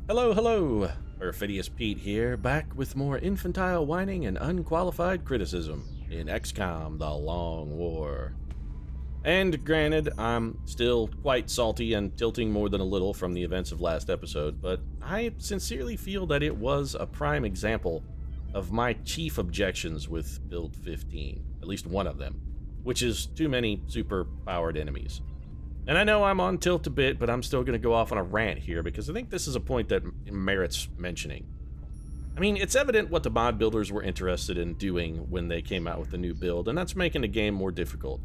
Hello, hello! Perfidious Pete here, back with more infantile whining and unqualified criticism in XCOM: The Long War. And granted, I'm still quite salty and tilting more than a little from the events of last episode, but I sincerely feel that it was a prime example of my chief objections with Build 15, at least one of them, which is too many super-powered enemies. And I know I'm on tilt a bit, but I'm still going to go off on a rant here because I think this is a point that merits mentioning. I mean, it's evident what the mod builders were interested in doing when they came out with the new build, and that's making the game more difficult.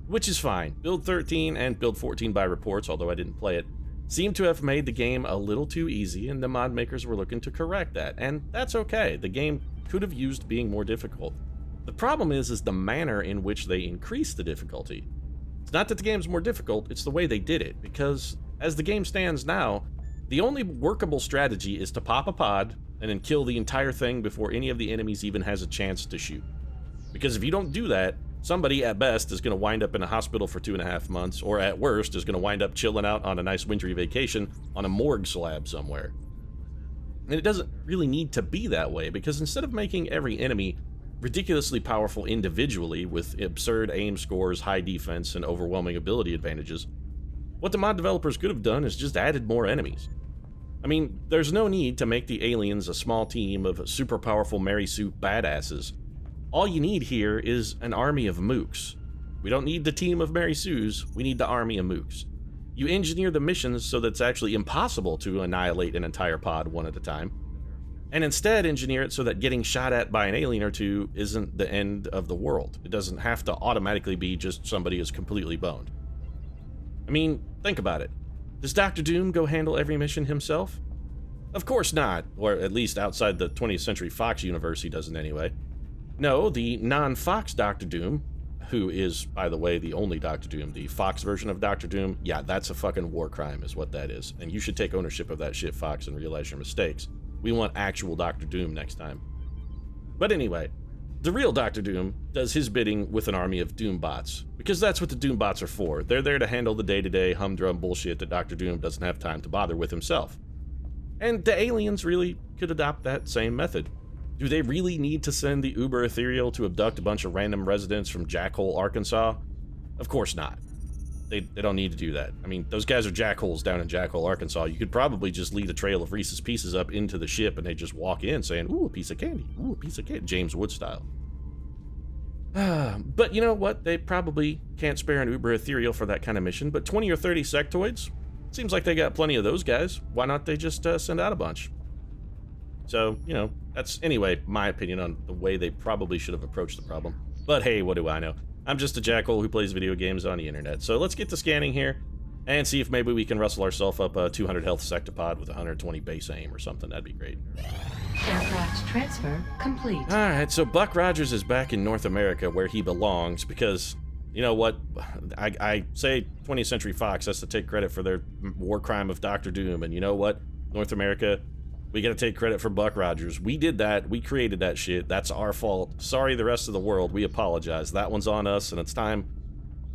Which is fine. Build 13 and Build 14 by reports, although I didn't play it, seem to have made the game a little too easy, and the mod makers were looking to correct that, and that's okay. The game could have used being more difficult. The problem is the manner in which they increased the difficulty. It's not that the game's more difficult, it's the way they did it, because as the game stands now, the only workable strategy is to pop a pod and then kill the entire thing before any of the enemies even has a chance to shoot. Because if you don't do that, somebody at best is going to wind up in a hospital for 2.5 months, or at worst is going to wind up chilling out on a nice wintry vacation on a morgue slab somewhere. And it doesn't really need to be that way, because instead of making every enemy ridiculously powerful individually with absurd aim scores, high defense, and overwhelming ability advantages, what the mod developers could have done is just added more enemies. I mean, there's no need to make the aliens a small team of super powerful Mary Sue badasses. All you need here is an army of mooks. We don't need the team of Mary Sues, we need the army of mooks. You engineer the missions so that it's actually impossible to annihilate an entire pod one at a time, and instead engineer it so that getting shot at by an alien or two isn't the end of the world. It doesn't have to automatically be just somebody is completely boned. I mean, think about it. Does Dr. Doom go handle every mission himself? Of course not, or at least outside the 20th Century Fox universe he doesn't anyway. No, the non-Fox Dr. Doom, who is, by the way, the only Dr. Doom, the Fox version of Dr. Doom, yeah, that's a fucking war crime is what that is, and you should take ownership of that shit, Fox, and realize your mistakes. We want actual Dr. Doom next time. But anyway, the real Dr. Doom does his bidding with an army of Doom bots, because that's what the Doom bots are for. They're there to handle the day-to-day humdrum bullshit that Dr. Doom doesn't have time to bother with himself. And the aliens really could adopt that same method. Do they really need to send the uber ethereal to abduct a bunch of random residents from Jackhole, Arkansas? Of course not. They don't need to do that. I mean, those guys are jackholes down in Jackhole, Arkansas. You could probably just lead a trail of Reese's Pieces up into the ship and they just walk in saying, ooh, a piece of candy, ooh, a piece of candy, James Wood style. But you know what? They probably can't spare an uber ethereal for that kind of mission, but 20 or 30 sectoids? Seems like they got plenty of those guys. Why not they just send out a bunch? So, you know, that's, anyway, my opinion on the way they probably should have approached the problem. But hey, what do I know? I'm just a jackhole who plays video games on the internet. So let's get to scanning here and see if maybe we can rustle ourselves up a 200 health Sectopod with 120 base aim or something. That'd be great. Aircraft transfer complete. Alright, so Buck Rogers is back in North America where he belongs because, you know what, I say 20th Century Fox has to take credit for their war crime of Dr. Doom, and you know what, North America, we gotta take credit for Buck Rogers. We did that, we created that shit, that's our fault. Sorry the rest of the world, we apologize. That one's on us, and it's time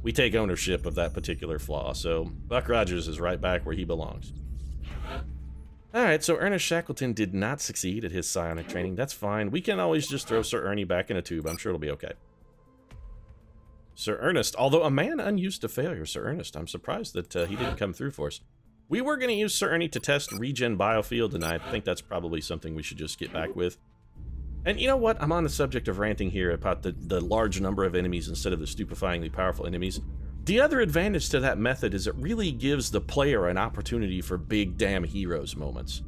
we take ownership of that particular flaw. So Buck Rogers is right back where he belongs. Alright, so Ernest Shackleton did not succeed at his psionic training. That's fine. We can always just throw Sir Ernie back in a tube. I'm sure it'll be okay. Sir Ernest, although a man unused to failure, Sir Ernest. I'm surprised that he didn't come through for us. We were going to use Sir Ernie to test regen biofield, and I think that's probably something we should just get back with. And you know what? I'm on the subject of ranting here about the large number of enemies instead of the stupefyingly powerful enemies. The other advantage to that method is it really gives the player an opportunity for big damn heroes moments.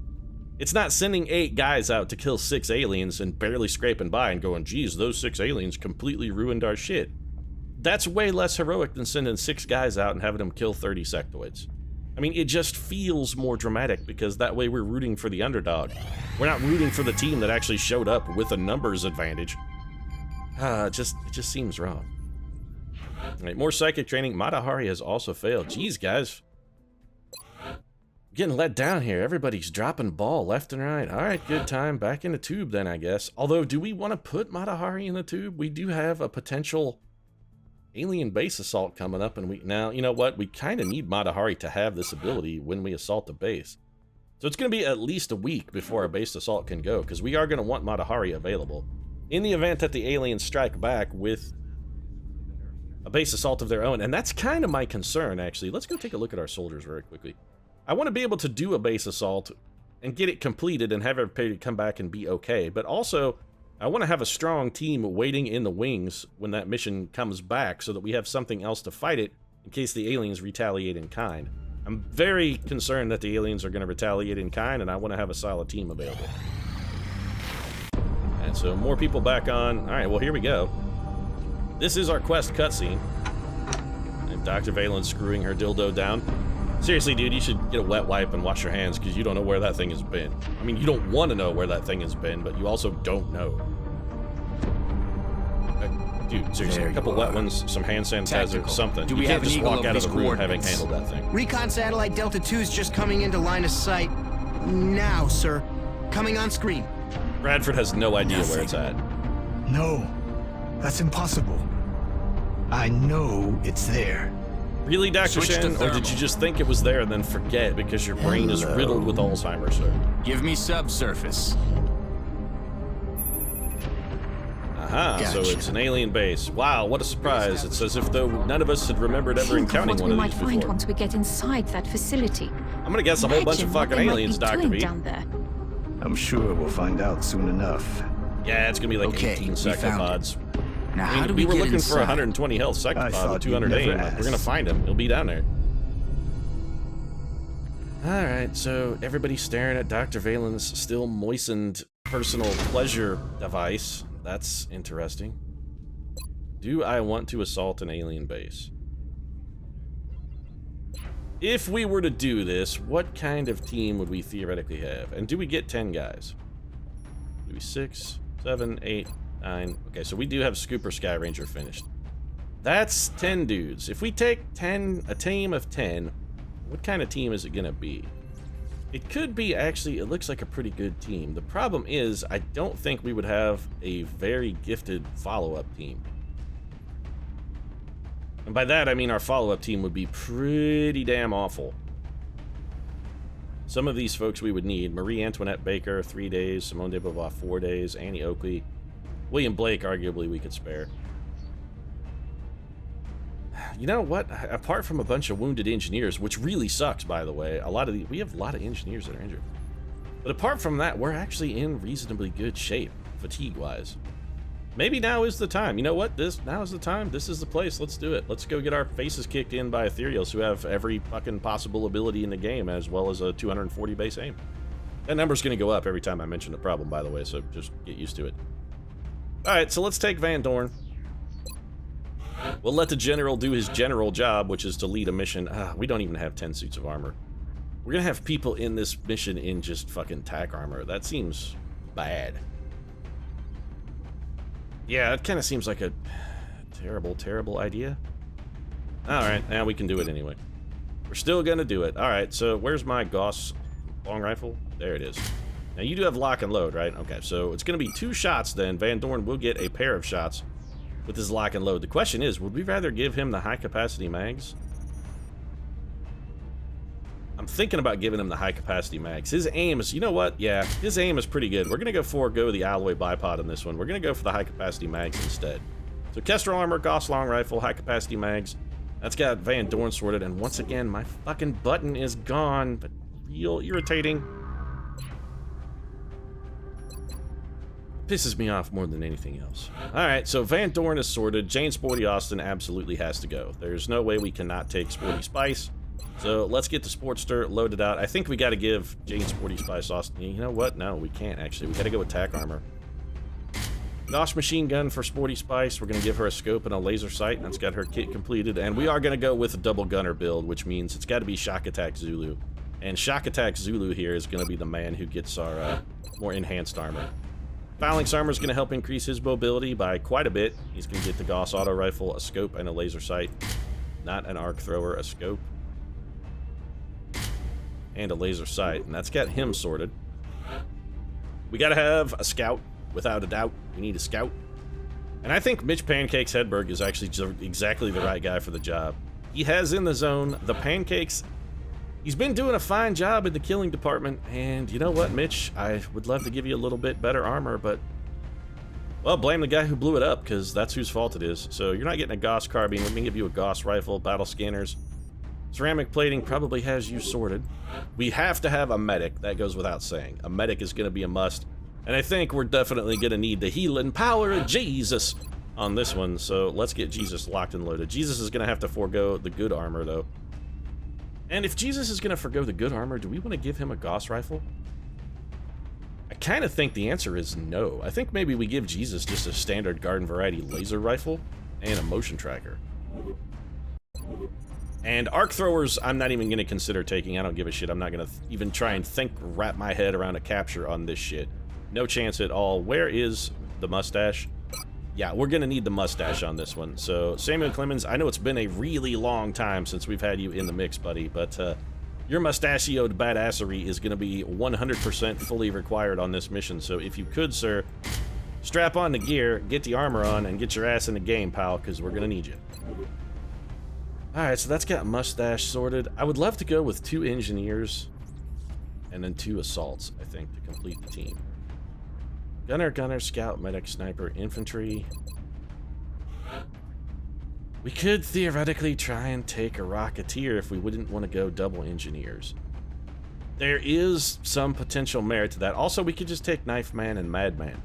It's not sending 8 guys out to kill 6 aliens and barely scraping by and going, geez, those 6 aliens completely ruined our shit. That's way less heroic than sending 6 guys out and having them kill 30 sectoids. I mean, it just feels more dramatic because that way we're rooting for the underdog. We're not rooting for the team that actually showed up with a numbers advantage. It just seems wrong. All right, more psychic training. Matahari has also failed. Jeez, guys. Getting let down here. Everybody's dropping ball left and right. All right, good time. Back in the tube then, I guess. Although, do we want to put Matahari in the tube? We do have a potential alien base assault coming up, and now, you know what? We kind of need Matahari to have this ability when we assault the base. So it's going to be at least a week before our base assault can go, because we are going to want Matahari available. In the event that the aliens strike back with a base assault of their own, and that's kind of my concern, actually. Let's go take a look at our soldiers very quickly. I want to be able to do a base assault and get it completed and have everybody come back and be okay, but also I want to have a strong team waiting in the wings when that mission comes back so that we have something else to fight it in case the aliens retaliate in kind. I'm very concerned that the aliens are going to retaliate in kind, and I want to have a solid team available. And so more people back on. All right, well, here we go. This is our quest cutscene. And Dr. Valen's screwing her dildo down. Seriously, dude, you should get a wet wipe and wash your hands, because you don't know where that thing has been. I mean, you don't want to know where that thing has been, but you also don't know. Dude, seriously, a couple wet ones, some hand sanitizer, something. You can't just walk out of the room having handled that thing. Recon satellite Delta 2 is just coming into line of sight now, sir. Coming on screen. Bradford has no idea where it's at. No, that's impossible. I know it's there. Really, Dr. Switch to Shen, or did thermal. you just think it was there and then forget because your brain is riddled with Alzheimer's, sir? Give me subsurface. Aha, so Gotcha. it's an alien base. Wow, what a surprise. It's as if though none of us had remembered ever Think of encountering what one we of might these find before. once we get inside that facility. I'm gonna guess a whole bunch of Imagine what fucking they might aliens, be Dr. doing B. down there. I'm sure we'll find out soon enough. Yeah, it's gonna be like Okay, 18 we found sectopods. Now, I how mean, do we we were get looking inside? for 120 health I sectopod thought with you'd 200 never aim. We're gonna ask. find him. He'll be down there. Alright, so everybody's staring at Dr. Valen's still moistened personal pleasure device. That's interesting. Do I want to assault an alien base? If we were to do this, what kind of team would we theoretically have? And do we get 10 guys? Do we 6, 7, 8, 9? Okay, so we do have Scooper Sky Ranger finished. That's 10 dudes. If we take a team of 10, what kind of team is it gonna be? It could be, actually, it looks like a pretty good team. The problem is, I don't think we would have a very gifted follow-up team. And by that, I mean our follow-up team would be pretty damn awful. Some of these folks we would need: Marie Antoinette Baker, 3 days; Simone de Beauvoir, 4 days; Annie Oakley; William Blake, arguably we could spare. You know what? Apart from a bunch of wounded engineers, which really sucks, by the way, we have a lot of engineers that are injured. But apart from that, we're actually in reasonably good shape, fatigue-wise. Maybe now is the time. You know what? Now is the time. This is the place. Let's do it. Let's go get our faces kicked in by Ethereals, who have every fucking possible ability in the game, as well as a 240 base aim. That number's going to go up every time I mention a problem, by the way, so just get used to it. Alright, so let's take Van Dorn. We'll let the general do his general job, which is to lead a mission. We don't even have 10 suits of armor. We're gonna have people in this mission in just fucking tack armor. That seems bad. Yeah, it kind of seems like a terrible, terrible idea. Alright, now we can do it anyway. We're still gonna do it. Alright, so where's my Gauss long rifle? There it is. Now you do have lock and load, right? Okay, so it's gonna be 2 shots then. Van Dorn will get a pair of shots with his lock and load. The question is, would we rather give him the high capacity mags? I'm thinking about giving him the high capacity mags. His aim is, you know what? Yeah, his aim is pretty good. We're gonna forego the alloy bipod on this one. We're gonna go for the high capacity mags instead. So Kestrel armor, Gauss long rifle, high capacity mags. That's got Van Dorn sorted, and once again, my fucking button is gone, but real irritating. Pisses me off more than anything else. Alright, so Van Dorn is sorted. Jane Sporty Austin absolutely has to go. There's no way we cannot take Sporty Spice. So let's get the Sportster loaded out. I think we gotta give Jane Sporty Spice Austin. You know what? No, we can't actually. We gotta go with tack armor. Gauss machine gun for Sporty Spice. We're gonna give her a scope and a laser sight. That's got her kit completed. And we are gonna go with a double gunner build, which means it's gotta be Shock Attack Zulu. And Shock Attack Zulu here is gonna be the man who gets our more enhanced armor. Phalanx armor is going to help increase his mobility by quite a bit. He's going to get the Gauss auto rifle, a scope, and a laser sight. Not an arc thrower, a scope. And a laser sight. And that's got him sorted. We got to have a scout, without a doubt. We need a scout. And I think Mitch Pancakes Hedberg is actually exactly the right guy for the job. He has in the zone the pancakes. He's been doing a fine job in the killing department, and you know what, Mitch? I would love to give you a little bit better armor, but... well, blame the guy who blew it up, because that's whose fault it is. So you're not getting a Gauss carbine. Let me give you a Gauss rifle, battle scanners. Ceramic plating probably has you sorted. We have to have a medic. That goes without saying. A medic is going to be a must. And I think we're definitely going to need the healing power of Jesus on this one. So let's get Jesus locked and loaded. Jesus is going to have to forego the good armor, though. And if Jesus is going to forgo the good armor, do we want to give him a Gauss rifle? I kind of think the answer is no. I think maybe we give Jesus just a standard garden variety laser rifle and a motion tracker. And arc throwers, I'm not even going to consider taking. I don't give a shit. I'm not going to even try and wrap my head around a capture on this shit. No chance at all. Where is the mustache? Yeah, we're going to need the mustache on this one. So, Samuel Clemens, I know it's been a really long time since we've had you in the mix, buddy, but your mustachioed badassery is going to be 100% fully required on this mission. So, if you could, sir, strap on the gear, get the armor on, and get your ass in the game, pal, because we're going to need you. Alright, so that's got mustache sorted. I would love to go with 2 engineers and then 2 assaults, I think, to complete the team. Gunner, scout, medic, sniper, infantry. We could theoretically try and take a rocketeer if we wouldn't want to go double engineers. There is some potential merit to that. Also, we could just take Knife Man and Madman.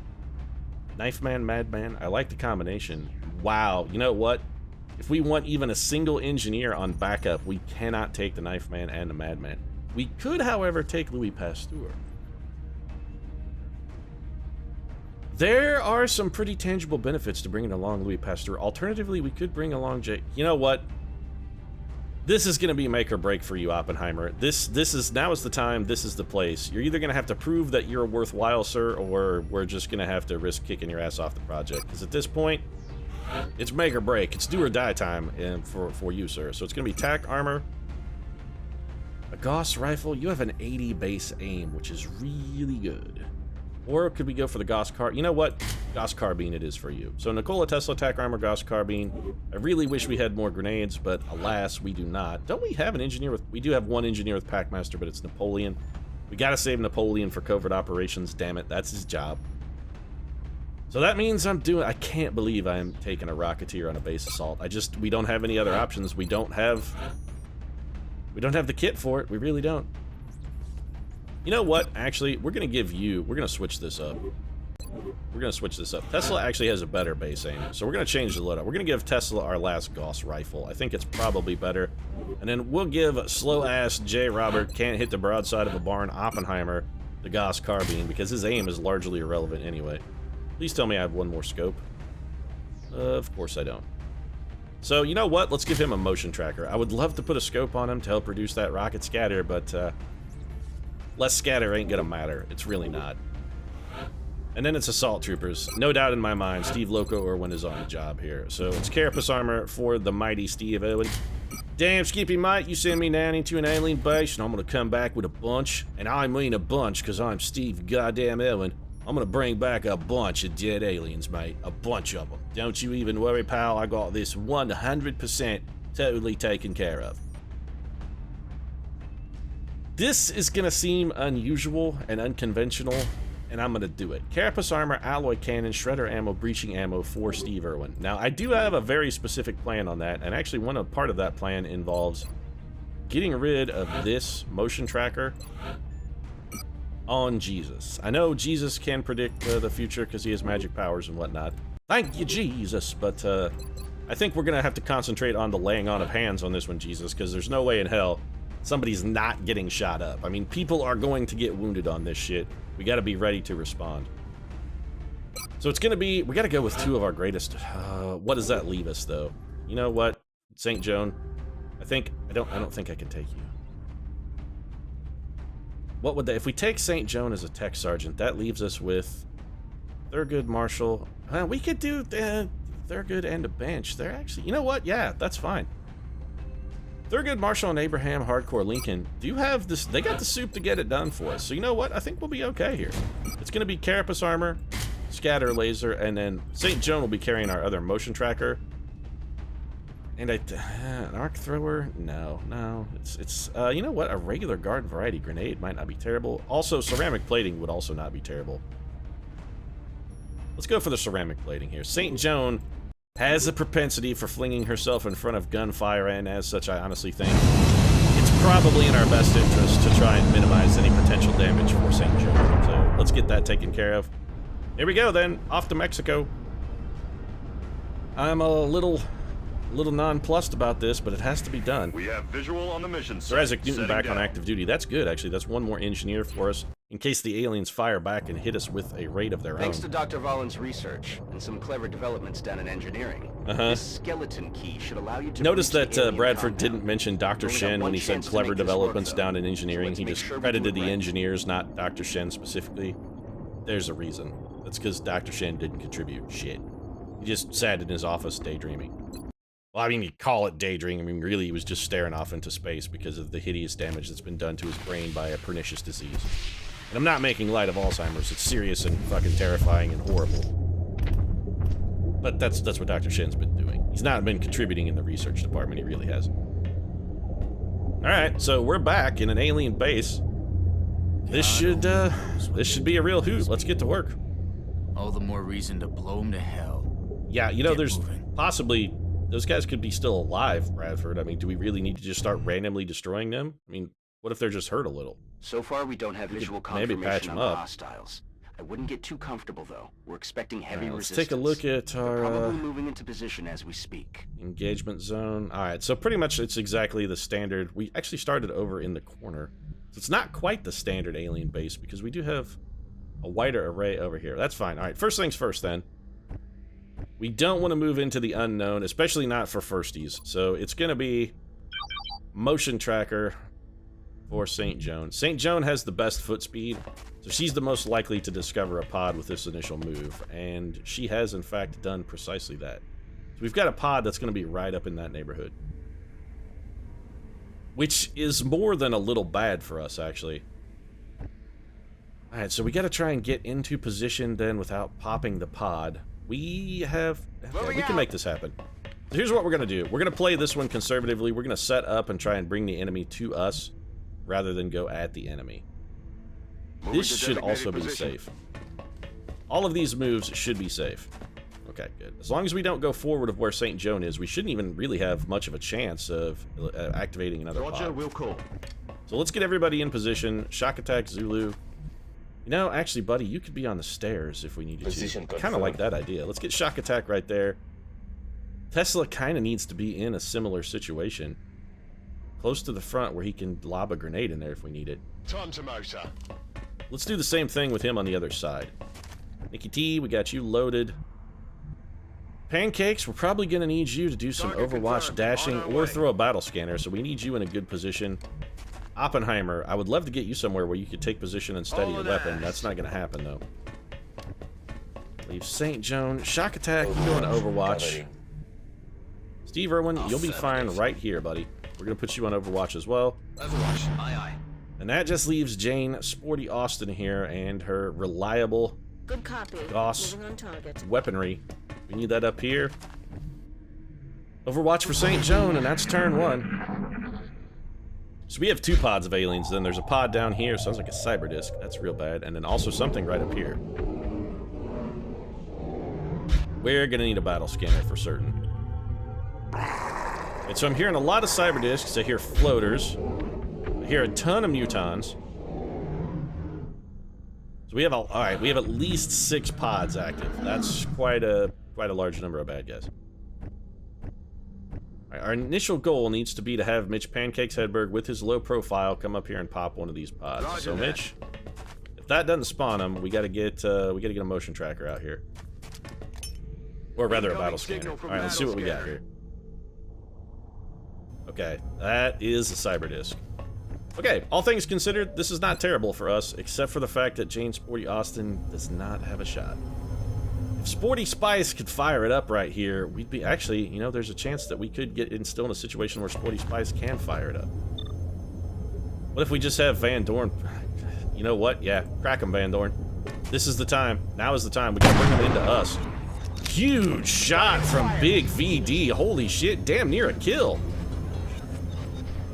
Knife Man, Madman, I like the combination. Wow, you know what? If we want even a single engineer on backup, we cannot take the Knife Man and the Madman. We could, however, take Louis Pasteur. There are some pretty tangible benefits to bringing along Louis Pasteur. Alternatively, we could bring along Jake. You know what? This is going to be make or break for you, Oppenheimer. Now is the time, this is the place. You're either going to have to prove that you're worthwhile, sir, or we're just going to have to risk kicking your ass off the project. Because at this point, it's make or break. It's do or die time for you, sir. So it's going to be tac armor, a Gauss rifle. You have an 80 base aim, which is really good. Or could we go for the Gauss carbine? You know what? Gauss carbine it is for you. So Nikola Tesla tac armor, Gauss carbine. I really wish we had more grenades, but alas, we do not. Don't we have an engineer with... we do have one engineer with Packmaster, but it's Napoleon. We gotta save Napoleon for covert operations, damn it. That's his job. So that means I can't believe I'm taking a Rocketeer on a base assault. We don't have any other options. We don't have the kit for it. We really don't. You know what? Actually, we're going to switch this up. Tesla actually has a better base aim, so we're going to change the loadout. We're going to give Tesla our last Gauss rifle. I think it's probably better. And then we'll give slow-ass J. Robert, can't hit the broadside of a barn, Oppenheimer, the Gauss carbine, because his aim is largely irrelevant anyway. Please tell me I have one more scope. Of course I don't. So, you know what? Let's give him a motion tracker. I would love to put a scope on him to help reduce that rocket scatter, but less scatter ain't gonna matter. It's really not. And then it's assault troopers. No doubt in my mind, Steve Loco Irwin is on the job here. So it's carapace armor for the mighty Steve Irwin. Damn, Skippy Mike, you send me down into an alien base, and I'm gonna come back with a bunch. And I mean a bunch, because I'm Steve goddamn Irwin. I'm gonna bring back a bunch of dead aliens, mate. A bunch of them. Don't you even worry, pal. I got this 100% totally taken care of. This is gonna seem unusual and unconventional, and I'm gonna do it. Carapace armor, alloy cannon, shredder ammo, breaching ammo for Steve Irwin. Now, I do have a very specific plan on that, and actually part of that plan involves getting rid of this motion tracker on Jesus. I know Jesus can predict the future because he has magic powers and whatnot. Thank you, Jesus, but I think we're gonna have to concentrate on the laying on of hands on this one, Jesus, because there's no way in hell somebody's not getting shot up. I mean, people are going to get wounded on this shit. We gotta be ready to respond. So it's gonna be, we gotta go with 2 of our greatest. What does that leave us, though? You know what? St. Joan, I don't think I can take you. What would that, if we take St. Joan as a tech sergeant, that leaves us with Thurgood Marshall. We could do Thurgood and a bench. They're actually, you know what? Yeah, that's fine. Thurgood Marshall and Abraham Hardcore Lincoln do have this, they got the soup to get it done for us. So you know what? I think we'll be okay here. It's going to be carapace armor, scatter laser, and then St. Joan will be carrying our other motion tracker. And an arc thrower? No. It's you know what? A regular garden variety grenade might not be terrible. Also, ceramic plating would also not be terrible. Let's go for the ceramic plating here. St. Joan has a propensity for flinging herself in front of gunfire, and as such, I honestly think it's probably in our best interest to try and minimize any potential damage for St. Joan. So let's get that taken care of. Here we go then, off to Mexico. I'm a little nonplussed about this, but it has to be done. We have visual on the mission. Sir Isaac Newton back on active duty. That's good, actually. That's one more engineer for us, in case the aliens fire back and hit us with a raid of their Thanks own. to Dr. Vollen's research and some clever developments done in engineering, this skeleton key should allow you to Notice breach that the alien Bradford compound. didn't mention Dr. We only Shen got when one he said chance to clever make this work, developments though. down in So engineering. let's He make just sure we do credited it the right. engineers, not Dr. Shen specifically. There's a reason. That's because Dr. Shen didn't contribute shit. He just sat in his office daydreaming. Well, I mean, you call it daydreaming. I mean, really, he was just staring off into space because of the hideous damage that's been done to his brain by a pernicious disease. And I'm not making light of Alzheimer's. It's serious and fucking terrifying and horrible. But that's what Dr. Shen's been doing. He's not been contributing in the research department. He really hasn't. Alright, so we're back in an alien base. This should be a real hoot. Let's get to work. All the more reason to blow him to hell. Yeah, you know, Get there's moving. possibly... Those guys could be still alive, Bradford. I mean, do we really need to just start randomly destroying them? I mean, what if they're just hurt a little? So far, we don't have visual maybe patch confirmation them on the up. hostiles. I wouldn't get too comfortable, though. We're expecting heavy Let's resistance. take a look at They're our probably moving into position as we speak. engagement zone. Alright, so pretty much it's exactly the standard. We actually started over in the corner. So it's not quite the standard alien base because we do have a wider array over here. That's fine. Alright, first things first then. We don't want to move into the unknown, especially not for firsties. So it's going to be motion tracker for St. Joan. St. Joan has the best foot speed, so she's the most likely to discover a pod with this initial move, and she has in fact done precisely that. So we've got a pod that's going to be right up in that neighborhood, which is more than a little bad for us, actually. Alright, so we got to try and get into position then without popping the pod. We have... Okay, we can make this happen. So here's what we're going to do. We're going to play this one conservatively. We're going to set up and try and bring the enemy to us rather than go at the enemy. This should also be safe. All of these moves should be safe. Okay, good. As long as we don't go forward of where St. Joan is, we shouldn't even really have much of a chance of activating another pod. We'll call. So let's get everybody in position. Shock attack Zulu. You know, actually, buddy, you could be on the stairs if we needed Position to. Kind of like that idea. Let's get shock attack right there. Tesla kind of needs to be in a similar situation. Close to the front where he can lob a grenade in there if we need it. Time to motor. Let's do the same thing with him on the other side. Nikki T, we got you loaded. Pancakes, we're probably going to need you to do some Target Overwatch confirmed. dashing On our or way. throw a battle scanner, so we need you in a good position. Oppenheimer, I would love to get you somewhere where you could take position and steady your weapon. That's not going to happen, though. Leave St. Joan. Shock attack, you go into Overwatch. Steve Irwin, you'll be fine right here, buddy. We're going to put you on Overwatch as well. Overwatch. Aye, aye. And that just leaves Jane Sporty Austin here and her reliable Good copy. Goss Moving on target. weaponry. We need that up here. Overwatch for St. Joan, and that's turn one. So we have two pods of aliens. Then there's a pod down here. Sounds like a cyber disk. That's real bad. And then also something right up here. We're gonna need a battle scanner for certain. And so I'm hearing a lot of cyber disks. I hear floaters. I hear a ton of mutons. So we have all right. We have at least 6 pods active. That's quite a large number of bad guys. All right, our initial goal needs to be to have Mitch Pancakes Hedberg with his low profile come up here and pop one of these pods. Roger So that. Mitch, if that doesn't spawn him, we gotta get a motion tracker out here, or rather a Incoming battle scanner. signal All from right, let's see what we got battle here. Okay, that is a cyber disk. Okay, all things considered, this is not terrible for us, except for the fact that Jane Sporty Austin does not have a shot. If Sporty Spice could fire it up right here, we'd be actually, you know, there's a chance that we could get still in a situation where Sporty Spice can fire it up. What if we just have Van Dorn? You know what? Yeah, crack him, Van Dorn. This is the time. Now is the time. We gotta bring him into us. Huge shot from Big VD. Holy shit, damn near a kill.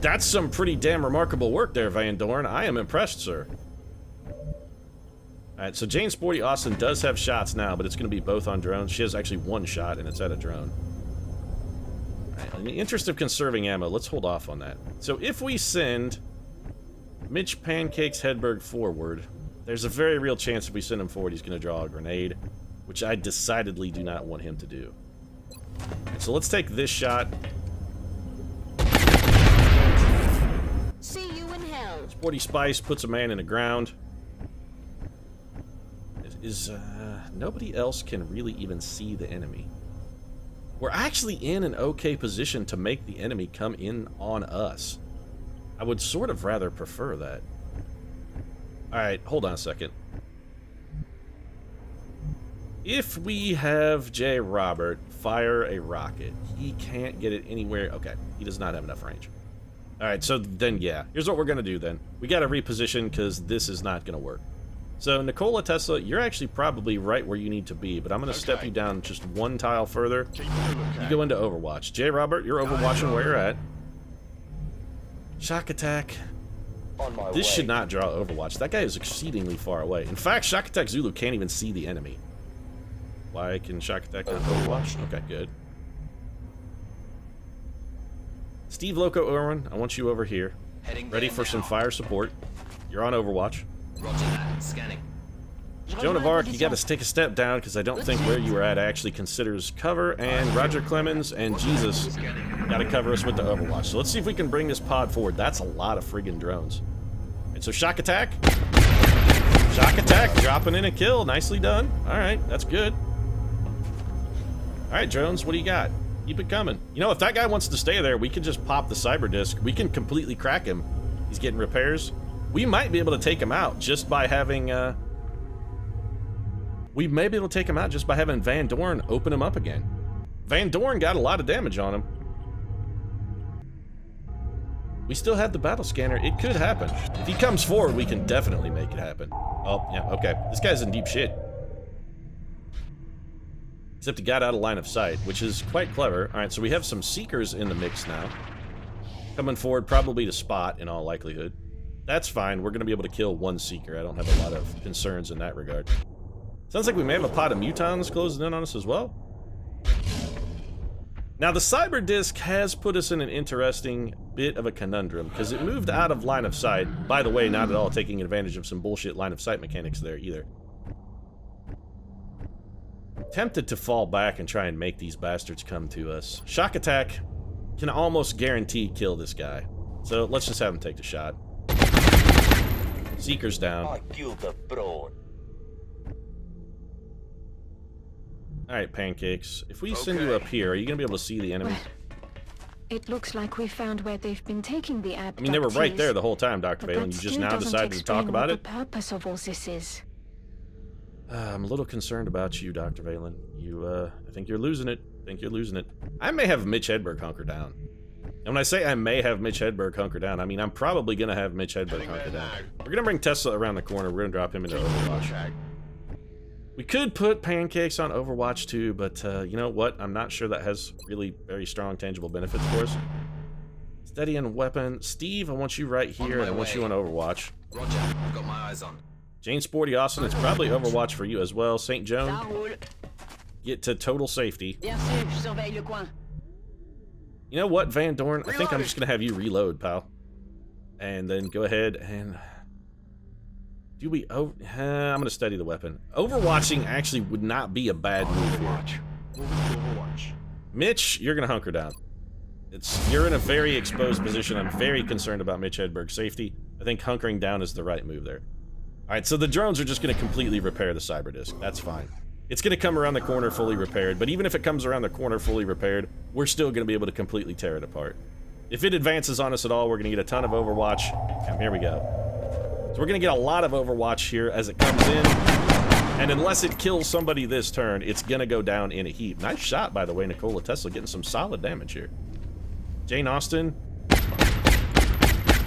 That's some pretty damn remarkable work there, Van Dorn. I am impressed, sir. Alright, so Jane Sporty Austin does have shots now, but it's going to be both on drones. She has actually one shot, and it's at a drone. Alright, in the interest of conserving ammo, let's hold off on that. So if we send Mitch Pancakes Hedberg forward, there's a very real chance if we send him forward, he's going to draw a grenade, which I decidedly do not want him to do. Right, so let's take this shot. See you in hell. Sporty Spice puts a man in the ground. Nobody else can really even see the enemy. We're actually in an okay position to make the enemy come in on us. I would sort of rather prefer that. Alright, hold on a second. If we have J. Robert fire a rocket, he can't get it anywhere. Okay, he does not have enough range. Alright, so then yeah, here's what we're gonna do then. We gotta reposition because this is not gonna work. So Nikola Tesla, you're actually probably right where you need to be, but I'm gonna step you down just one tile further. You go into Overwatch. J. Robert, you're overwatching where you're at. Shock attack. This should not draw Overwatch. That guy is exceedingly far away. In fact, Shock attack Zulu can't even see the enemy. Why can Shock attack not Overwatch? Okay, good. Steve Loco Irwin, I want you over here. Ready for some fire support. You're on Overwatch. Roger that. Scanning. Joan of Arc, you gotta take a step down because I don't think where you were at actually considers cover. And Roger Clemens and Jesus gotta cover us with the Overwatch. So let's see if we can bring this pod forward. That's a lot of friggin' drones. And so shock attack. Shock attack, dropping in a kill. Nicely done. Alright, that's good. Alright, drones, what do you got? Keep it coming. You know, if that guy wants to stay there, we can just pop the cyber disc. We can completely crack him. He's getting repairs. We might be able to take him out just by having, Van Dorn open him up again. Van Dorn got a lot of damage on him. We still have the battle scanner. It could happen. If he comes forward, we can definitely make it happen. Oh, yeah, okay. This guy's in deep shit. Except he got out of line of sight, which is quite clever. Alright, so we have some Seekers in the mix now. Coming forward, probably to spot, in all likelihood. That's fine. We're going to be able to kill one Seeker. I don't have a lot of concerns in that regard. Sounds like we may have a pod of Mutons closing in on us as well. Now, the Cyber Disc has put us in an interesting bit of a conundrum, because it moved out of line of sight. By the way, not at all taking advantage of some bullshit line of sight mechanics there either. Tempted to fall back and try and make these bastards come to us. Shock attack can almost guarantee kill this guy. So let's just have him take the shot. Seeker's down. Alright, Pancakes. If we send you up here, are you going to be able to see the enemy? Well, it looks like we found where they've been taking the abductees. I mean, they were right there the whole time, Dr. Valen. You just now decided to talk about it? The purpose of all this is. I'm a little concerned about you, Dr. Valen. I think you're losing it. I may have Mitch Hedberg hunker down. And when I say I may have Mitch Hedberg hunker down, I mean I'm probably going to have Mitch Hedberg hunker down. We're going to bring Tesla around the corner. We're going to drop him into Overwatch. We could put Pancakes on Overwatch too, but you know what? I'm not sure that has really very strong tangible benefits for us. Steady and weapon. Steve, I want you right here, and I want you on Overwatch. Roger, I've got my eyes on. Jane Sporty Austin, it's probably Overwatch for you as well. St. Joan, get to total safety. You know what, Van Dorn? I think I'm just going to have you reload, pal. And then go ahead and... I'm going to study the weapon. Overwatching actually would not be a bad move here. Mitch, you're going to hunker down. You're in a very exposed position. I'm very concerned about Mitch Hedberg's safety. I think hunkering down is the right move there. Alright, so the drones are just going to completely repair the cyber disc. That's fine. It's going to come around the corner fully repaired, but even if it comes around the corner fully repaired, we're still going to be able to completely tear it apart. If it advances on us at all, we're going to get a ton of Overwatch, and here we go. So we're going to get a lot of Overwatch here as it comes in, and unless it kills somebody this turn, it's going to go down in a heap. Nice shot, by the way, Nikola Tesla, getting some solid damage here. Jane Austen,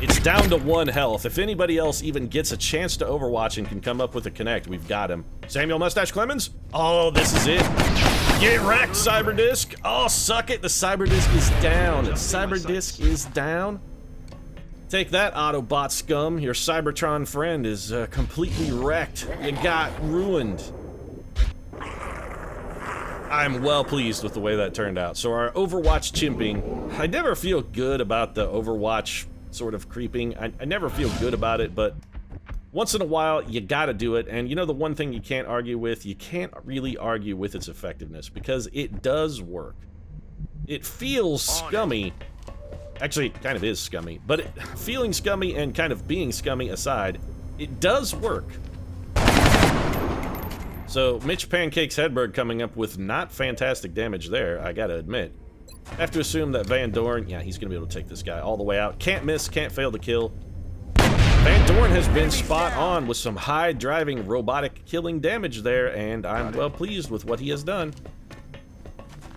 it's down to 1 health. If anybody else even gets a chance to Overwatch and can come up with a connect, we've got him. Samuel Mustache Clemens? Oh, this is it. Get wrecked, Cyberdisk! Oh, suck it! The Cyberdisk is down. Cyberdisk is down. Take that, Autobot scum. Your Cybertron friend is completely wrecked. You got ruined. I'm well pleased with the way that turned out. So our Overwatch chimping, I never feel good about the Overwatch sort of creeping. I never feel good about it, but once in a while, you gotta do it. And you know the one thing you can't argue with? You can't really argue with its effectiveness, because it does work. It feels scummy. Actually, it kind of is scummy, but feeling scummy and kind of being scummy aside, it does work. So, Mitch Pancakes Hedberg coming up with not fantastic damage there, I gotta admit. I have to assume that Van Dorn, yeah, he's gonna be able to take this guy all the way out. Can't miss, can't fail to kill. Van Dorn has been spot on with some high driving robotic killing damage there, and I'm well pleased with what he has done.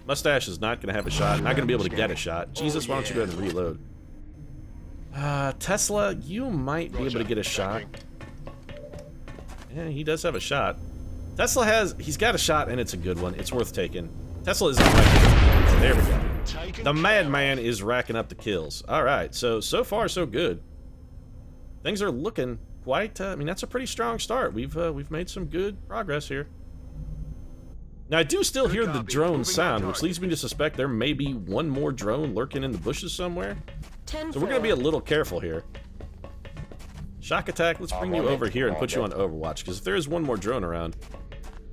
Mustache is not gonna have a shot, not gonna be able to get a shot. Jesus, why don't you go ahead and reload? Tesla, you might be able to get a shot. Yeah, he does have a shot. Tesla he's got a shot, and it's a good one. It's worth taking. Tesla isn't like, there we go. The Madman is racking up the kills. Alright, so far so good. Things are looking quite, I mean, that's a pretty strong start. We've made some good progress here. Now, I do still hear the drone sound, which leads me to suspect there may be one more drone lurking in the bushes somewhere. So we're going to be a little careful here. Shock attack, let's bring you over here and put you on Overwatch, because if there is one more drone around,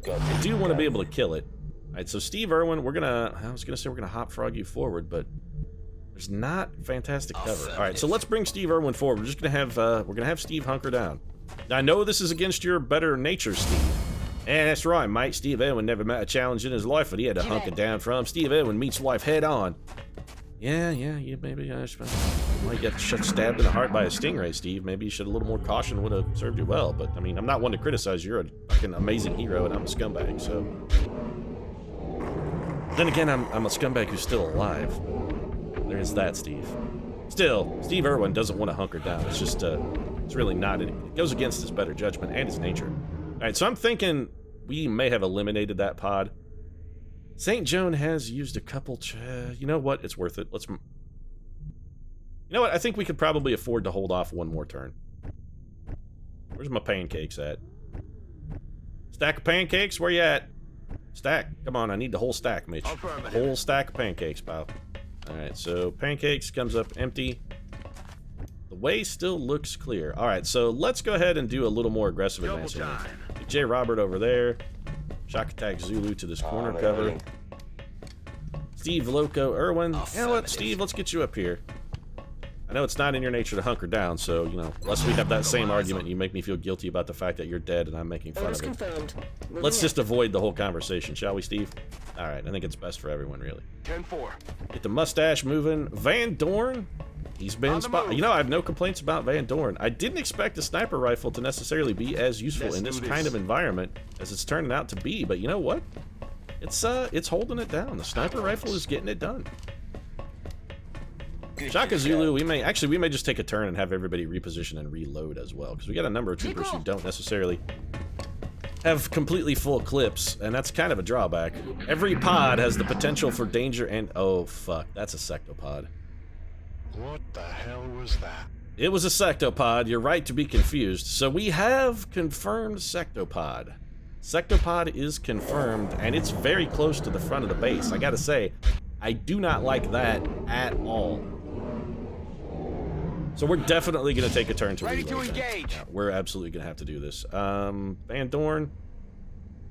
I do want to be able to kill it. Alright, so Steve Irwin, I was going to say we're going to hop frog you forward, but there's not fantastic cover. Alright, so let's bring Steve Irwin forward. We're just going to have Steve hunker down. Now, I know this is against your better nature, Steve. And that's right, mate. Steve Irwin never met a challenge in his life that he had to hunker down from. Steve Irwin meets life head on. Yeah, maybe I might get stabbed in the heart by a stingray, Steve. Maybe you should a little more caution would have served you well. But, I mean, I'm not one to criticize. You're a fucking amazing hero, and I'm a scumbag, so... Then again, I'm a scumbag who's still alive. There's that, Steve. Still, Steve Irwin doesn't want to hunker down. It's just, it's really not. It goes against his better judgment and his nature. Alright, so I'm thinking we may have eliminated that pod. St. Joan has used a couple... you know what? It's worth it. You know what? I think we could probably afford to hold off one more turn. Where's my pancakes at? Stack of pancakes? Where you at? Stack. Come on, I need the whole stack, Mitch. The whole stack of pancakes, pal. Alright, so pancakes comes up empty. The way still looks clear. Alright, so let's go ahead and do a little more aggressive advancing. J. Robert over there. Shock attack Zulu to this corner cover. Steve Loco Irwin. You know what, Steve, let's get you up here. I know it's not in your nature to hunker down, so, you know, lest we have that same argument, you make me feel guilty about the fact that you're dead and I'm making fun of it. Let's just avoid the whole conversation, shall we, Steve? Alright, I think it's best for everyone, really. 10-4. Get the mustache moving. Van Dorn, He's been spot. You know, I have no complaints about Van Dorn. I didn't expect a sniper rifle to necessarily be as useful in this kind of environment as it's turning out to be, but you know what? It's holding it down. The sniper rifle is getting it done. Shaka Zulu, we may just take a turn and have everybody reposition and reload as well, because we got a number of troopers who don't necessarily have completely full clips, and that's kind of a drawback. Every pod has the potential for danger and... oh, fuck. That's a Sectopod. What the hell was that? It was a Sectopod. You're right to be confused. So we have confirmed Sectopod. Sectopod is confirmed, and it's very close to the front of the base. I gotta say, I do not like that at all. So we're definitely going to take a turn to reload. Ready to engage. Yeah, we're absolutely going to have to do this. Van Dorn,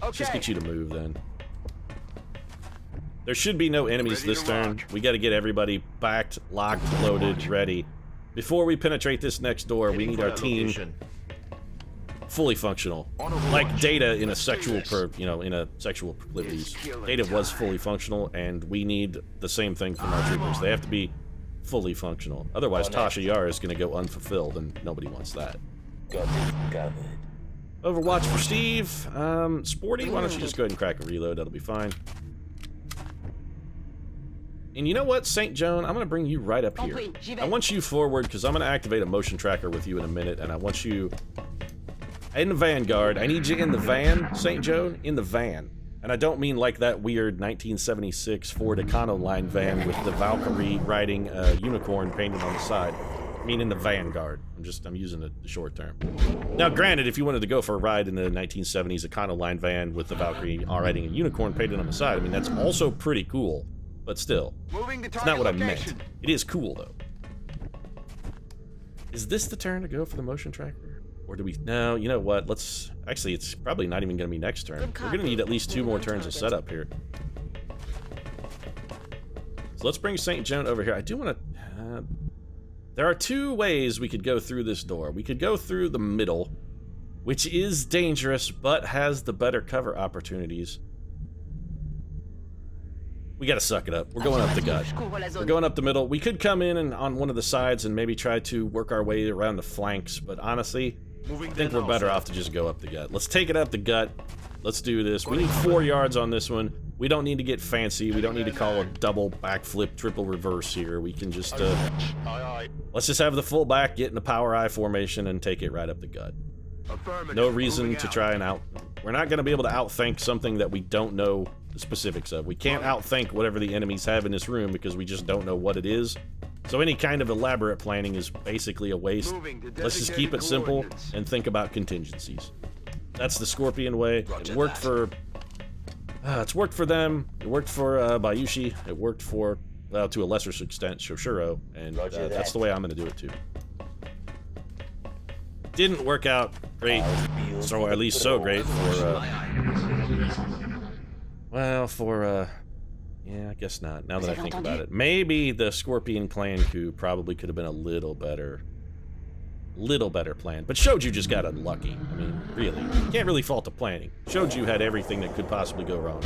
let's just get you to move then. There should be no enemies this turn. We got to get everybody backed, locked, loaded, ready. Before we penetrate this next door, we need our team fully functional. Like Data in a sexual proclivities. Data was fully functional, and we need the same thing from our troopers. They have to be fully functional. Otherwise, Tasha Yar is going to go unfulfilled, and nobody wants that. Got it. Overwatch for Steve. Sporty, why don't you just go ahead and crack a reload? That'll be fine. And you know what, St. Joan? I'm going to bring you right up here. I want you forward, because I'm going to activate a motion tracker with you in a minute, and I want you in the vanguard. I need you in the van, St. Joan, in the van. And I don't mean like that weird 1976 Ford Econoline van with the Valkyrie riding a unicorn painted on the side. I mean in the Vanguard. I'm using the short term. Now, granted, if you wanted to go for a ride in the 1970s Econoline van with the Valkyrie riding a unicorn painted on the side, I mean, that's also pretty cool. But still, it's not what I meant. It is cool, though. Is this the turn to go for the motion tracker? Or do we... No, you know what? Let's... Actually, it's probably not even going to be next turn. We're going to need at least 2 more turns of setup here. So let's bring St. Joan over here. I do want to... there are 2 ways we could go through this door. We could go through the middle, which is dangerous, but has the better cover opportunities. We gotta suck it up. We're going up the gut. We're going up the middle. We could come in and on one of the sides and maybe try to work our way around the flanks, but honestly, I think we're better off to just go up the gut. Let's take it up the gut. Let's do this. We need 4 yards on this one. We don't need to get fancy. We don't need to call a double backflip, triple reverse here. We can just, let's just have the full back, get in the power I formation, and take it right up the gut. No reason to try and we're not going to be able to outthink something that we don't know the specifics of. We can't outthink whatever the enemies have in this room because we just don't know what it is. So any kind of elaborate planning is basically a waste. Let's just keep it simple and think about contingencies. That's the Scorpion way. It worked for... it's worked for them. It worked for Bayushi. It worked for, well, to a lesser extent, Shoshuro. And that's the way I'm going to do it too. Didn't work out great, or at least so great for, well, for, yeah, I guess not, now that I think about it. Maybe the Scorpion clan coup probably could have been a little better planned. But Shoju just got unlucky. I mean, really. You can't really fault the planning. Shoju had everything that could possibly go wrong.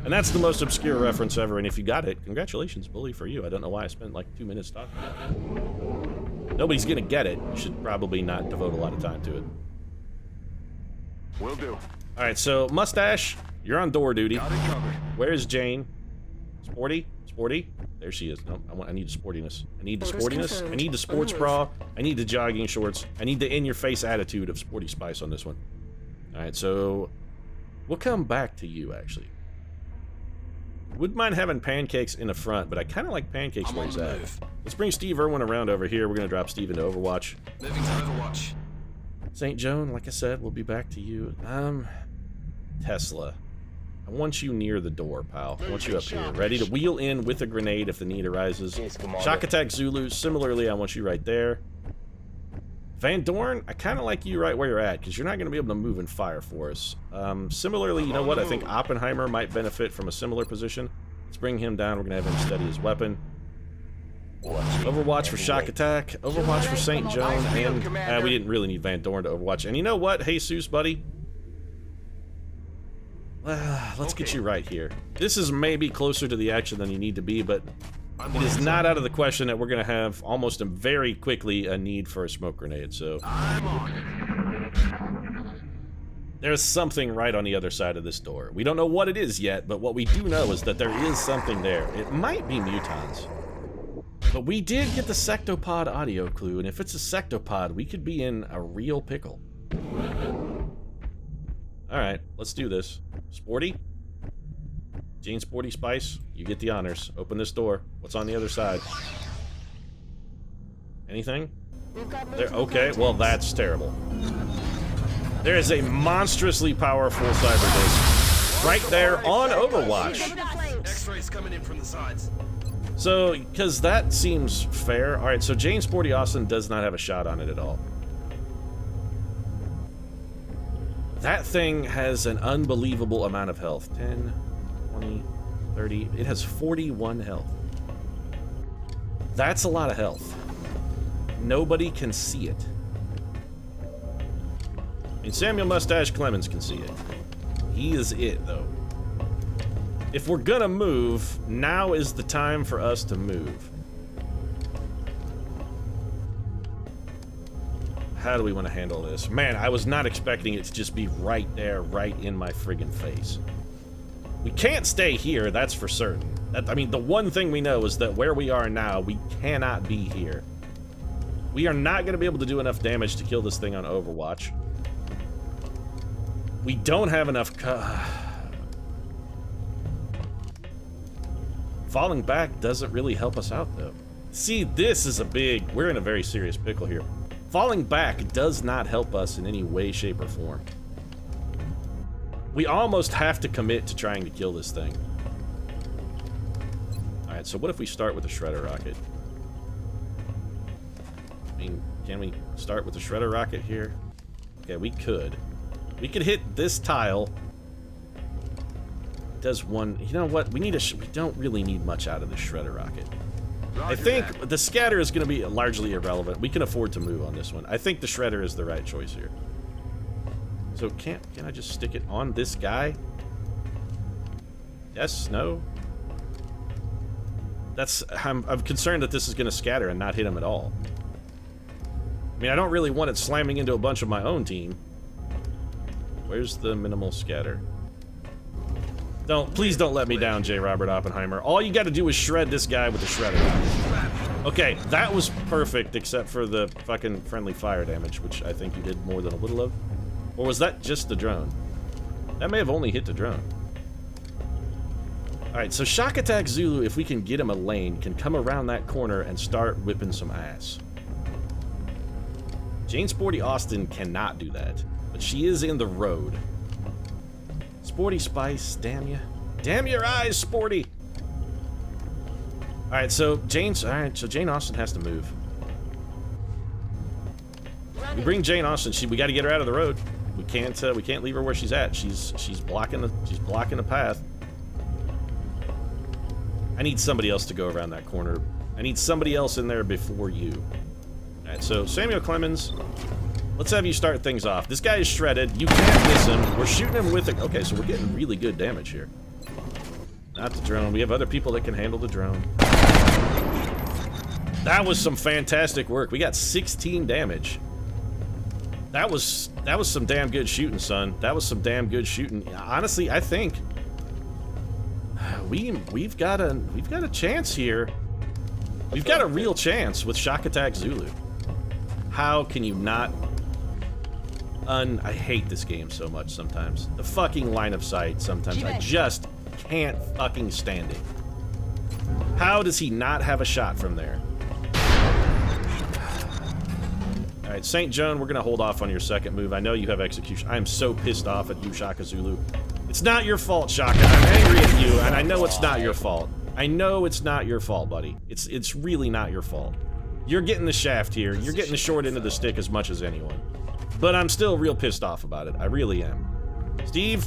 And that's the most obscure reference ever, and if you got it, congratulations, bully for you. I don't know why I spent like 2 minutes talking about it. Nobody's gonna get it. You should probably not devote a lot of time to it. Will do. Alright, so Mustache, you're on door duty. Where's Jane? Sporty? Sporty? There she is. No, I need the sportiness. I need the sportiness. I need the sports bra. I need the jogging shorts. I need the in-your-face attitude of Sporty Spice on this one. Alright, so we'll come back to you, actually. Wouldn't mind having Pancakes in the front, but I kind of like Pancakes where he's at. Let's bring Steve Irwin around over here. We're going to drop Steve into Overwatch. Moving to Overwatch. St. Joan, like I said, we'll be back to you. Tesla. I want you near the door, pal. I want you up here, ready to wheel in with a grenade if the need arises. Shock Attack Zulu, similarly, I want you right there. Van Dorn, I kind of like you right where you're at, because you're not going to be able to move and fire for us. Similarly, you know what? I think Oppenheimer might benefit from a similar position. Let's bring him down. We're going to have him steady his weapon. Overwatch for Shock Attack. Overwatch for St. Joan. And we didn't really need Van Dorn to Overwatch. And you know what, Jesus, buddy? Let's get you right here. This is maybe closer to the action than you need to be, but it is not out of the question that we're going to have almost very quickly a need for a smoke grenade, so... There's something right on the other side of this door. We don't know what it is yet, but what we do know is that there is something there. It might be mutons. But we did get the Sectopod audio clue, and if it's a Sectopod, we could be in a real pickle. Alright, let's do this. Sporty? Jane Sporty Spice, you get the honors. Open this door. What's on the other side? Anything? There, okay, well that's terrible. There is a monstrously powerful cyber disc right there on Overwatch. X-rays coming in from the sides. So, because that seems fair. Alright, so Jane Sporty Austin does not have a shot on it at all. That thing has an unbelievable amount of health. 10, 20, 30. It has 41 health. That's a lot of health. Nobody can see it. I mean, Samuel Mustache Clemens can see it. He is it, though. If we're gonna move, now is the time for us to move. How do we want to handle this? Man, I was not expecting it to just be right there, right in my friggin' face. We can't stay here, that's for certain. I mean, the one thing we know is that where we are now, we cannot be here. We are not going to be able to do enough damage to kill this thing on Overwatch. We don't have enough Falling back doesn't really help us out, though. See, this is we're in a very serious pickle here. Falling back does not help us in any way, shape, or form. We almost have to commit to trying to kill this thing. Alright, so what if we start with a shredder rocket? I mean, can we start with a shredder rocket here? Okay, we could. We could hit this tile. Does one... You know what? We don't really need much out of the shredder rocket. I think the scatter is going to be largely irrelevant. We can afford to move on this one. I think the shredder is the right choice here. So can I just stick it on this guy? Yes, no? I'm concerned that this is going to scatter and not hit him at all. I mean, I don't really want it slamming into a bunch of my own team. Where's the minimal scatter? Please don't let me down, J. Robert Oppenheimer. All you gotta do is shred this guy with the shredder. Okay, that was perfect, except for the fucking friendly fire damage, which I think you did more than a little of. Or was that just the drone? That may have only hit the drone. Alright, so Shock Attack Zulu, if we can get him a lane, can come around that corner and start whipping some ass. Jane Sporty Austin cannot do that, but she is in the road. Sporty Spice, damn ya. Damn your eyes, Sporty! Alright, so Jane Austen has to move. We bring Jane Austen, we gotta get her out of the road. We can't leave her where she's at. She's blocking the path. I need somebody else to go around that corner. I need somebody else in there before you. Alright, so Samuel Clemens, let's have you start things off. This guy is shredded. You can't miss him. We're shooting him with it. Okay, so we're getting really good damage here. Not the drone. We have other people that can handle the drone. That was some fantastic work. We got 16 damage. That was some damn good shooting, son. That was some damn good shooting. Honestly, I think we've got a chance here. We've got a real chance with Shock Attack Zulu. How can you not? I hate this game so much sometimes. The fucking line of sight sometimes. I just can't fucking stand it. How does he not have a shot from there? Alright, St. Joan, we're gonna hold off on your second move. I know you have execution. I am so pissed off at you, Shaka Zulu. It's not your fault, Shaka. I'm angry at you, and I know it's not your fault. I know it's not your fault, buddy. It's really not your fault. You're getting the shaft here. You're getting the short end of the stick as much as anyone. But I'm still real pissed off about it. I really am. Steve?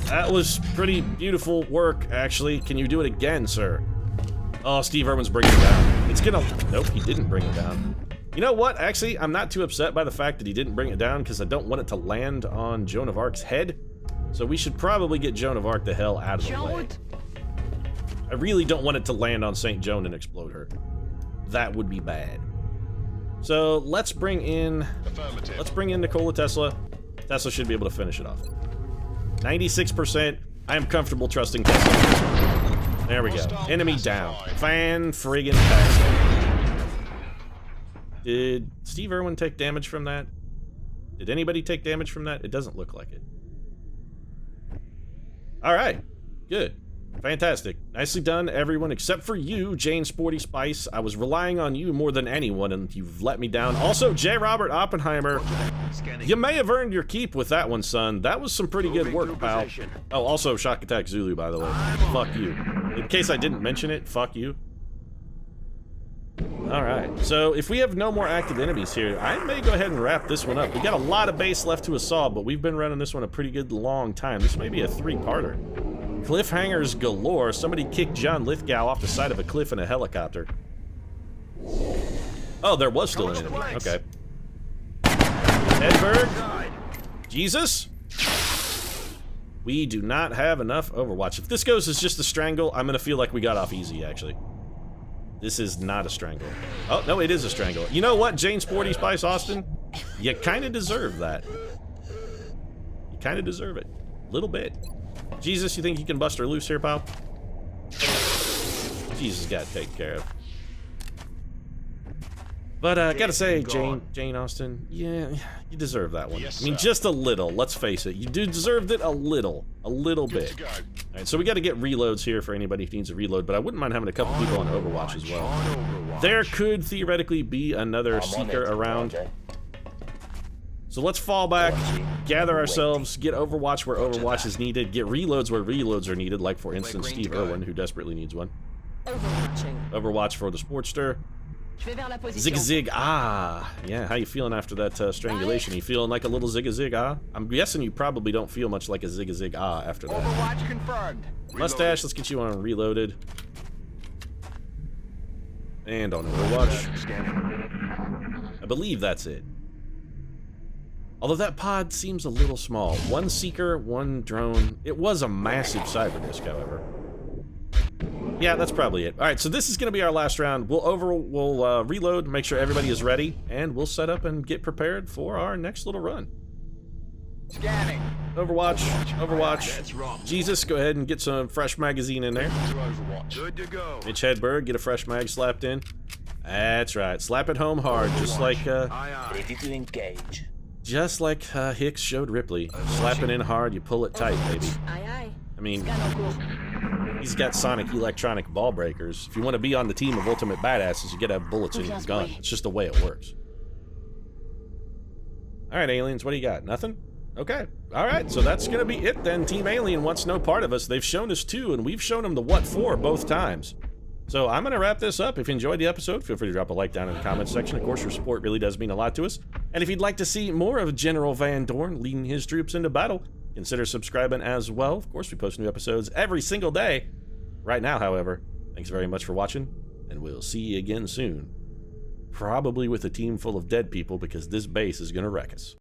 That was pretty beautiful work, actually. Can you do it again, sir? Oh, Steve Irwin's bringing it down. It's gonna... Nope, he didn't bring it down. You know what? Actually, I'm not too upset by the fact that he didn't bring it down because I don't want it to land on Joan of Arc's head. So we should probably get Joan of Arc the hell out of the way. I really don't want it to land on St. Joan and explode her. That would be bad. So let's bring in Nikola Tesla. Tesla should be able to finish it off. 96%. I am comfortable trusting Tesla. There we go. Enemy down. Fan-friggin-tastic. Did Steve Irwin take damage from that? Did anybody take damage from that? It doesn't look like it. Alright. Good. Fantastic. Nicely done, everyone, except for you, Jane Sporty Spice. I was relying on you more than anyone, and you've let me down. Also, J. Robert Oppenheimer, you may have earned your keep with that one, son. That was some pretty good work, pal. Oh, also, Shock Attack Zulu, by the way. Fuck you. In case I didn't mention it, fuck you. Alright, so if we have no more active enemies here, I may go ahead and wrap this one up. We got a lot of base left to assault, but we've been running this one a pretty good long time. This may be a three-parter. Cliffhangers galore. Somebody kicked John Lithgow off the side of a cliff in a helicopter. Oh, there was still an enemy. Okay. Edberg. Jesus. We do not have enough Overwatch. If this goes as just a strangle, I'm gonna feel like we got off easy, actually. This is not a strangle. Oh, no, it is a strangle. You know what, Jane Sporty Spice Austin? You kind of deserve that. You kind of deserve it. A little bit. Jesus, you think you can bust her loose here, pal? Jesus got taken care of. But gotta say, Jane Austen, yeah, you deserve that one. Yes, I mean, sir. just a little. Let's face it, you deserved it a little bit. To go. All right, so we got to get reloads here for anybody who needs a reload. But I wouldn't mind having a couple people on Overwatch as well. On Overwatch. There could theoretically be another Seeker around. So let's fall back, gather ourselves, get Overwatch where Overwatch is needed, get reloads where reloads are needed, like for instance Steve Irwin, who desperately needs one. Overwatching. Overwatch for the Sportster. Zig Zig ah. Yeah, how you feeling after that strangulation? You feeling like a little Zig Zig ah? I'm guessing you probably don't feel much like a Zig Zig ah after that. Overwatch confirmed. Mustache, let's get you on reloaded. And on Overwatch. Scanning. I believe that's it. Although that pod seems a little small. One Seeker, one drone. It was a massive cyber disc, however. Yeah, that's probably it. All right, so this is going to be our last round. We'll reload, make sure everybody is ready, and we'll set up and get prepared for our next little run. Scanning. Overwatch. Jesus, go ahead and get some fresh magazine in there. To Overwatch. Good to go. Mitch Hedberg, get a fresh mag slapped in. That's right. Slap it home hard, just like Aye, aye. Ready to engage. just like Hicks showed Ripley. Slap it in hard, you pull it tight, baby. Aye, aye. I mean, he's got sonic electronic ball breakers. If you want to be on the team of ultimate badasses, you gotta have bullets in your gun. It's just the way it works. Alright, aliens, what do you got? Nothing? Okay. Alright, so that's gonna be it then. Team Alien wants no part of us. They've shown us two, and we've shown them the what for both times. So I'm gonna wrap this up. If you enjoyed the episode, feel free to drop a like down in the comments section. Of course, your support really does mean a lot to us. And if you'd like to see more of General Van Dorn leading his troops into battle, consider subscribing as well. Of course, we post new episodes every single day. Right now, however, thanks very much for watching, and we'll see you again soon. Probably with a team full of dead people, because this base is gonna wreck us.